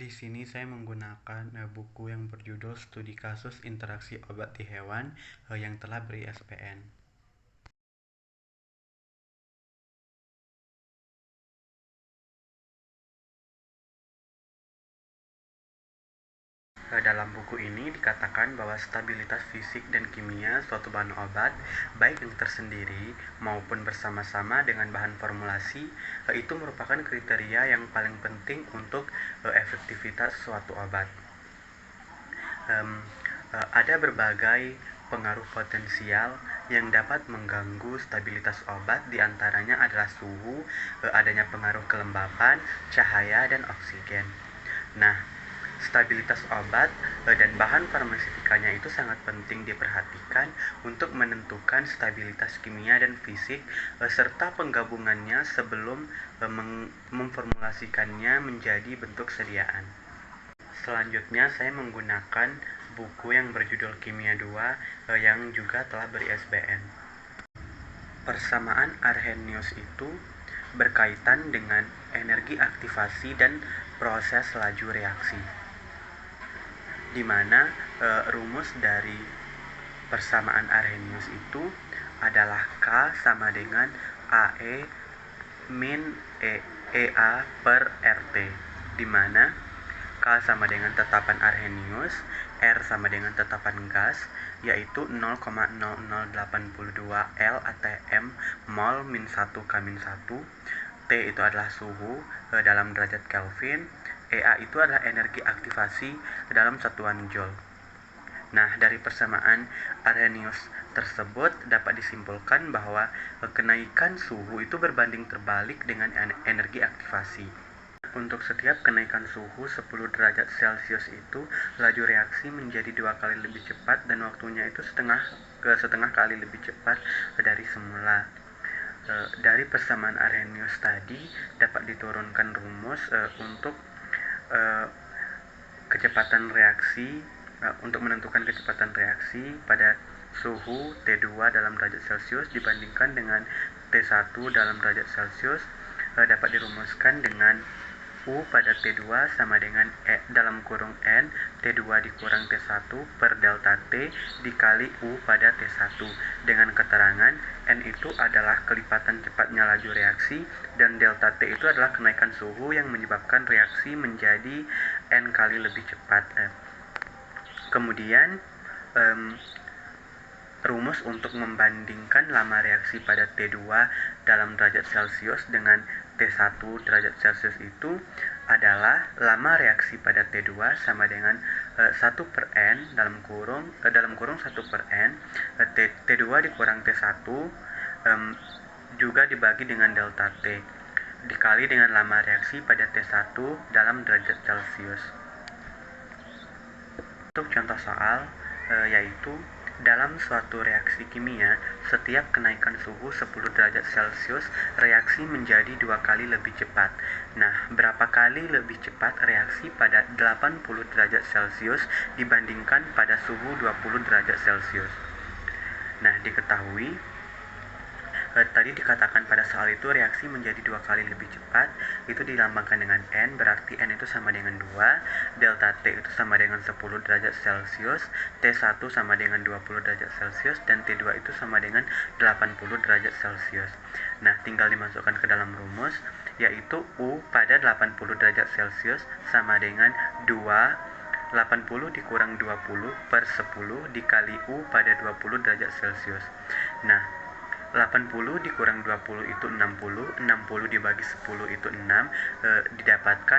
Di sini saya menggunakan buku yang berjudul Studi Kasus Interaksi Obat di Hewan yang telah ber-ISBN. Dalam buku ini dikatakan bahwa stabilitas fisik dan kimia suatu bahan obat, baik yang tersendiri maupun bersama-sama dengan bahan formulasi, itu merupakan kriteria yang paling penting untuk efektivitas suatu obat. Ada berbagai pengaruh potensial yang dapat mengganggu stabilitas obat, diantaranya adalah suhu, adanya pengaruh kelembapan, cahaya, dan oksigen. Nah, stabilitas obat dan bahan farmasetikanya itu sangat penting diperhatikan untuk menentukan stabilitas kimia dan fisik serta penggabungannya sebelum memformulasikannya menjadi bentuk sediaan. Selanjutnya saya menggunakan buku yang berjudul Kimia 2 yang juga telah ber-ISBN. Persamaan Arrhenius itu berkaitan dengan energi aktivasi dan proses laju reaksi, di mana rumus dari persamaan Arrhenius itu adalah K sama dengan AE min EA per RT, di mana K sama dengan tetapan Arrhenius, R sama dengan tetapan gas, yaitu 0,0082 L atm mol min 1 K min 1, T itu adalah suhu dalam derajat Kelvin, EA itu adalah energi aktivasi dalam satuan Joule. Nah, dari persamaan Arrhenius tersebut dapat disimpulkan bahwa kenaikan suhu itu berbanding terbalik dengan energi aktivasi. Untuk setiap kenaikan suhu 10 derajat Celcius itu, laju reaksi menjadi 2 kali lebih cepat dan waktunya itu setengah kali lebih cepat dari semula. Dari persamaan Arrhenius tadi dapat diturunkan rumus untuk kecepatan reaksi, untuk menentukan kecepatan reaksi pada suhu T2 dalam derajat Celcius dibandingkan dengan T1 dalam derajat Celcius dapat dirumuskan dengan U pada T2 sama dengan dalam kurung N T2 dikurang T1 per delta T dikali U pada T1 dengan keterangan N itu adalah kelipatan cepatnya laju reaksi dan delta T itu adalah kenaikan suhu yang menyebabkan reaksi menjadi N kali lebih cepat. Kemudian rumus untuk membandingkan lama reaksi pada T2 dalam derajat Celcius dengan T1 derajat Celcius itu adalah lama reaksi pada T2 sama dengan 1 per N dalam kurung 1 per N T2 dikurang T1 juga dibagi dengan delta T dikali dengan lama reaksi pada T1 dalam derajat Celcius. Untuk contoh soal yaitu dalam suatu reaksi kimia, setiap kenaikan suhu 10 derajat Celcius, reaksi menjadi 2 kali lebih cepat. Nah, berapa kali lebih cepat reaksi pada 80 derajat Celcius dibandingkan pada suhu 20 derajat Celcius? Nah, diketahui tadi dikatakan pada soal itu reaksi menjadi 2 kali lebih cepat, itu dilambangkan dengan N, berarti N itu sama dengan 2, delta T itu sama dengan 10 derajat Celcius, T1 sama dengan 20 derajat Celcius, dan T2 itu sama dengan 80 derajat Celcius. Nah, tinggal dimasukkan ke dalam rumus, yaitu U pada 80 derajat Celcius sama dengan 80 dikurang 20 per 10 dikali U pada 20 derajat Celcius. Nah, 80 dikurang 20 itu 60 dibagi 10 itu 6, didapatkan